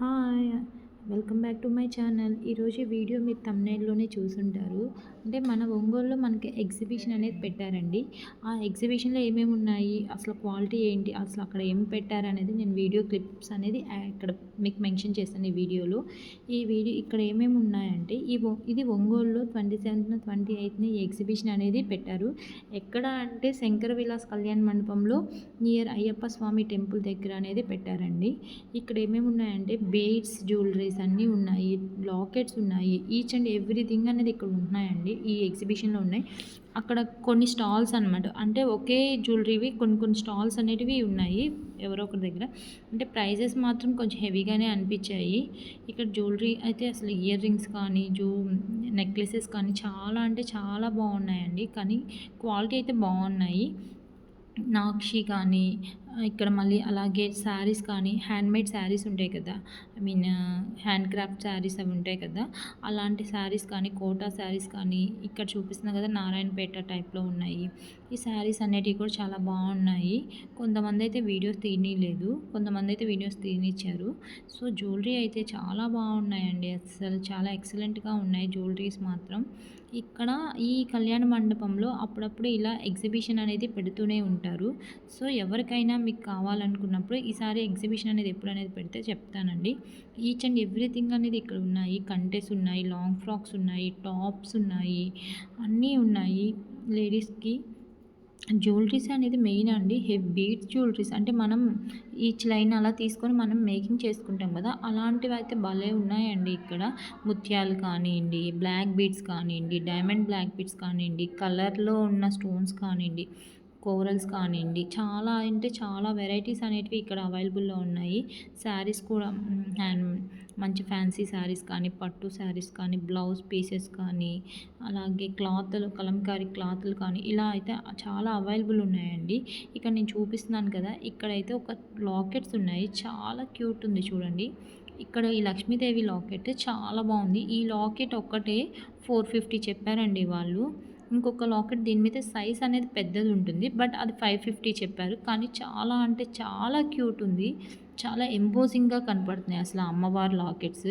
Hi! Welcome back to my channel. ఈరోజు video మీరు థంబ్‌నెయిల్‌లోనే చూసుంటారు. అంటే మన ఒంగోలులో మనకి ఎగ్జిబిషన్ అనేది పెట్టారండి. ఆ ఎగ్జిబిషన్‌లో ఏమేమి ఉన్నాయి, అసలు క్వాలిటీ ఏంటి, అసలు అక్కడ ఏం పెట్టారనేది నేను వీడియో క్లిప్స్ అనేది ఇక్కడ మీకు మెన్షన్ చేశాను ఈ వీడియోలో. ఇక్కడ ఏమేమి ఉన్నాయంటే ఇది ఒంగోలులో 27న, 28న ఈ ఎగ్జిబిషన్ అనేది పెట్టారు. ఎక్కడ అంటే శంకర విలాస్ కళ్యాణ మండపంలో నియర్ అయ్యప్ప స్వామి టెంపుల్ దగ్గర అనేది పెట్టారండి. ఇక్కడ ఏమేమి ఉన్నాయంటే బీడ్స్, జ్యువెలరీస్ అన్నీ ఉన్నాయి, లాకెట్స్ ఉన్నాయి, ఈచ్ అండ్ ఎవ్రీథింగ్ అనేది ఇక్కడ ఉన్నాయండి. ఈ ఎగ్జిబిషన్లో ఉన్నాయి. అక్కడ కొన్ని స్టాల్స్ అనమాట, అంటే ఒకే జ్యువెలరీవి కొన్ని స్టాల్స్ అనేటివి ఉన్నాయి ఎవరో ఒకరి దగ్గర. అంటే ప్రైజెస్ మాత్రం కొంచెం హెవీగానే అనిపించాయి. ఇక్కడ జ్యువెలరీ అయితే అసలు ఇయర్ రింగ్స్ కానీ నెక్లెసెస్ కానీ చాలా అంటే చాలా బాగున్నాయండి. కానీ క్వాలిటీ అయితే బాగున్నాయి. నాక్షి కానీ ఇక్కడ మళ్ళీ అలాగే శారీస్ కానీ హ్యాండ్మేడ్ శారీస్ ఉంటాయి కదా, హ్యాండ్ క్రాఫ్ట్ శారీస్ అవి ఉంటాయి కదా, అలాంటి శారీస్ కానీ కోటా శారీస్ కానీ ఇక్కడ చూపిస్తున్నా కదా నారాయణపేట టైప్లో ఉన్నాయి. ఈ శారీస్ అనేటివి కూడా చాలా బాగున్నాయి. కొంతమంది అయితే వీడియోస్ తీయనీయలేదు, కొంతమంది అయితే వీడియోస్ తీయనిచ్చారు. సో జ్యువెలరీ అయితే చాలా బాగున్నాయండి, అసలు చాలా ఎక్సలెంట్గా ఉన్నాయి జ్యువెలరీస్ మాత్రం. ఇక్కడ ఈ కళ్యాణ మండపంలో అప్పుడప్పుడు ఇలా ఎగ్జిబిషన్ అనేది పెడుతూనే ఉంటారు. సో ఎవరికైనా మీకు కావాలనుకున్నప్పుడు ఈసారి ఎగ్జిబిషన్ అనేది ఎప్పుడు అనేది పెడితే చెప్తానండి. ఈచ్ అండ్ ఎవ్రీథింగ్ అనేది ఇక్కడ ఉన్నాయి. కంటెస్ ఉన్నాయి, లాంగ్ ఫ్రాక్స్ ఉన్నాయి, టాప్స్ ఉన్నాయి, అన్నీ ఉన్నాయి. లేడీస్కి జ్యువెలరీస్ అనేది మెయిన్ అండి. బీడ్స్ జ్యువెలరీస్ అంటే మనం ఈచ్ లైన్ అలా తీసుకొని మనం మేకింగ్ చేసుకుంటాం కదా, అలాంటివి అయితే భలే ఉన్నాయండి ఇక్కడ. ముత్యాలు కానివ్వండి, బ్లాక్ బీడ్స్ కానివ్వండి, డైమండ్ బ్లాక్ బీడ్స్ కానివ్వండి, కలర్లో ఉన్న స్టోన్స్ కానివ్వండి, కోరల్స్ కానివ్వండి, చాలా అంటే చాలా వెరైటీస్ అనేటివి ఇక్కడ అవైలబుల్లో ఉన్నాయి. శారీస్ కూడా మంచి ఫ్యాన్సీ శారీస్ కానీ, పట్టు శారీస్ కానీ, బ్లౌజ్ పీసెస్ కానీ, అలాగే క్లాత్లు, కలంకారీ క్లాత్లు కానీ ఇలా అయితే చాలా అవైలబుల్ ఉన్నాయండి. ఇక్కడ నేను చూపిస్తున్నాను కదా, ఇక్కడైతే ఒక లాకెట్స్ ఉన్నాయి, చాలా క్యూట్ ఉంది చూడండి. ఇక్కడ ఈ లక్ష్మీదేవి లాకెట్ చాలా బాగుంది. ఈ లాకెట్ ఒక్కటే 450 చెప్పారండి వాళ్ళు. ఇంకొక లాకెట్ దీని మీద సైజ్ అనేది పెద్దది ఉంటుంది, బట్ అది 550 చెప్పారు. కానీ చాలా అంటే చాలా క్యూట్ ఉంది, చాలా ఎంపోజింగ్గా కనపడుతున్నాయి అసలు అమ్మవారి లాకెట్స్,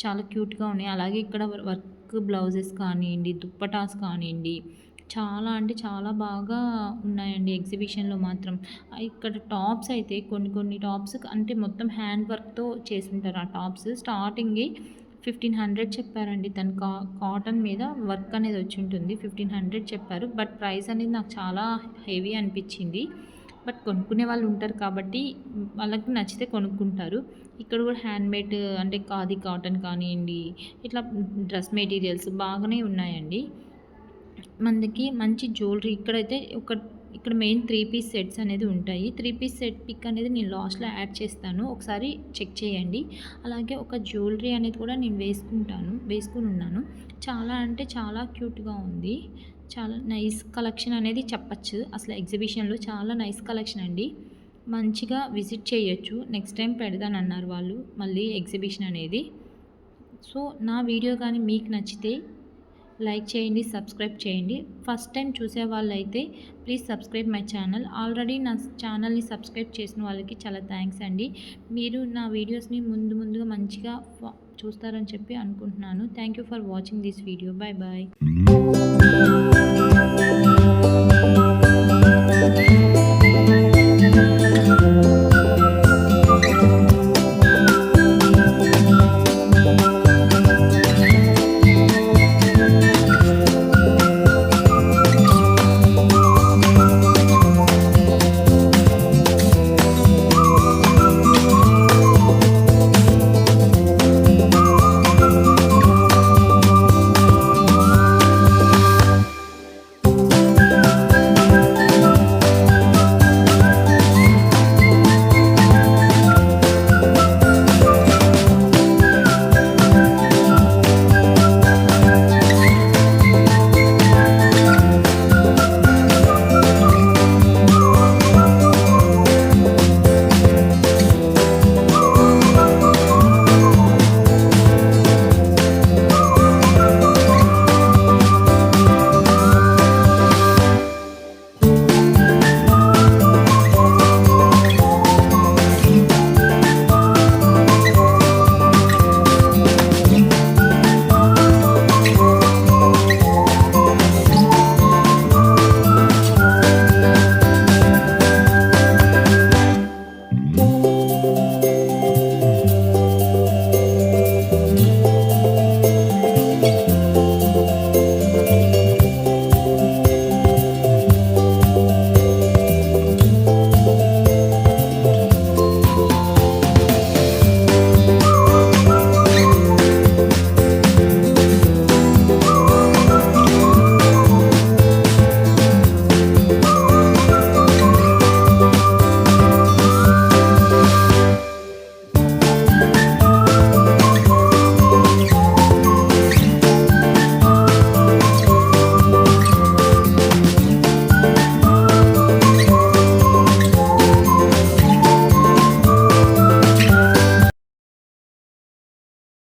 చాలా క్యూట్గా ఉన్నాయి. అలాగే ఇక్కడ వర్క్ బ్లౌజెస్ కానివ్వండి, దుప్పటాస్ కానివ్వండి, చాలా అంటే చాలా బాగా ఉన్నాయండి ఎగ్జిబిషన్లో మాత్రం. ఇక్కడ టాప్స్ అయితే కొన్ని టాప్స్ అంటే మొత్తం హ్యాండ్ వర్క్తో చేసింటారు. ఆ టాప్స్ స్టార్టింగే 1500 చెప్పారండి. తను కాటన్ మీద వర్క్ అనేది వచ్చి ఉంటుంది. 1500 చెప్పారు, బట్ ప్రైస్ అనేది నాకు చాలా హెవీ అనిపించింది. బట్ కొనుక్కునే వాళ్ళు ఉంటారు కాబట్టి వాళ్ళకి నచ్చితే కొనుక్కుంటారు. ఇక్కడ కూడా హ్యాండ్మేడ్ అంటే ఖాదీ కాటన్ కానివ్వండి, ఇట్లా డ్రెస్ మెటీరియల్స్ బాగానే ఉన్నాయండి. మనకి మంచి జ్యువెలరీ ఇక్కడైతే ఇక్కడ మెయిన్ 3 పీస్ సెట్స్ అనేది ఉంటాయి. 3 పీస్ సెట్ పిక్ అనేది నేను లాస్ట్లో యాడ్ చేస్తాను, ఒకసారి చెక్ చేయండి. అలాగే ఒక జ్యువెలరీ అనేది కూడా నేను వేసుకుని ఉన్నాను. చాలా అంటే చాలా క్యూట్గా ఉంది. చాలా నైస్ కలెక్షన్ అనేది చెప్పచ్చు. అసలు ఎగ్జిబిషన్లో చాలా నైస్ కలెక్షన్ అండి. మంచిగా విజిట్ చేయొచ్చు. నెక్స్ట్ టైం పెడదానన్నారు వాళ్ళు మళ్ళీ ఎగ్జిబిషన్ అనేది. సో నా వీడియో కానీ మీకు నచ్చితే లైక్ చేయండి, సబ్స్క్రైబ్ చేయండి. ఫస్ట్ టైం చూసే వాళ్ళైతే please subscribe my channel. Already నా ఛానల్ని సబ్స్క్రైబ్ చేసిన వాళ్ళకి చాలా థ్యాంక్స్ అండి. మీరు నా వీడియోస్ని ముందుగా మంచిగా చూస్తారని చెప్పి అనుకుంటున్నాను. Thank you for watching this video. Bye bye.